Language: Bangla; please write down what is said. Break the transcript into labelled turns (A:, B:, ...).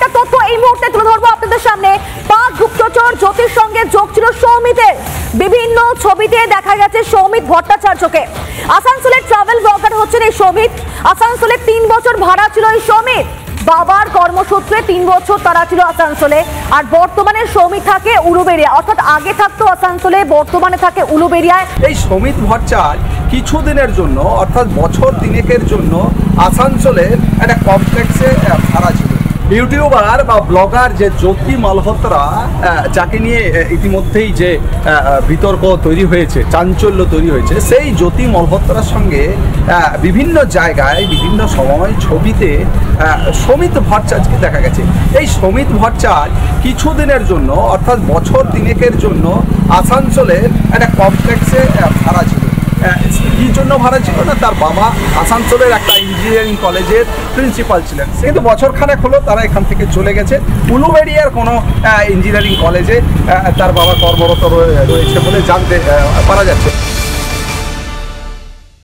A: আরেকটা তথ্য এই মুহূর্তে তুলে ধরবো আপনাদের সামনে। পাক গুপ্তচর জ্যোতির সঙ্গে যোগ ছিল সৌমিতের। বিভিন্ন ছবিতে দেখা গেছে সৌমিত ভট্টাচার্যকে। আসানসোলের ট্রাভেল ব্লগার হচ্ছেন এই সৌমিত। আসানসোলে 3 বছর ভাড়া ছিল এই সৌমিত। বাবার কর্মসূত্রে 3 বছর তারা ছিল আসানসোলে। আর বর্তমানে সৌমিত থাকে উলুবেড়িয়া, অর্থাৎ আগে থাকতো আসানসোলে, বর্তমানে থাকে উলুবেড়িয়ায়।
B: এই সৌমিত ভট্টাচার্য কিছুদিনের জন্য অর্থাৎ বছর দিনেকের জন্য আসানসোলের একটা কমপ্লেক্সে ভাড়া ছিল। ইউটিউবার বা ব্লগার যে জ্যোতি মালহোত্রা, যাকে নিয়ে ইতিমধ্যেই যে বিতর্ক তৈরি হয়েছে, চাঞ্চল্য তৈরি হয়েছে, সেই জ্যোতি মালহোত্রার সঙ্গে বিভিন্ন জায়গায় বিভিন্ন সময় ছবিতে সৌমিত ভট্টাচার্যকে দেখা গেছে। এই সৌমিত ভট্টাচার্য কিছুদিনের জন্য অর্থাৎ বছর দিনেকের জন্য আসানসোলের একটা কমপ্লেক্সে ভাড়া ছিল। কি জন্য ভাড়া ছিল না, তার বাবা আসানসোলের একটা ইঞ্জিনিয়ারিং কলেজের প্রিন্সিপাল ছিলেন। কিন্তু বছরখানেক হলো তারা এখান থেকে চলে গেছে। উলুবেড়িয়ার কোনো ইঞ্জিনিয়ারিং কলেজে তার বাবা কর্মরত রয়েছে বলে জানতে পারা যাচ্ছে।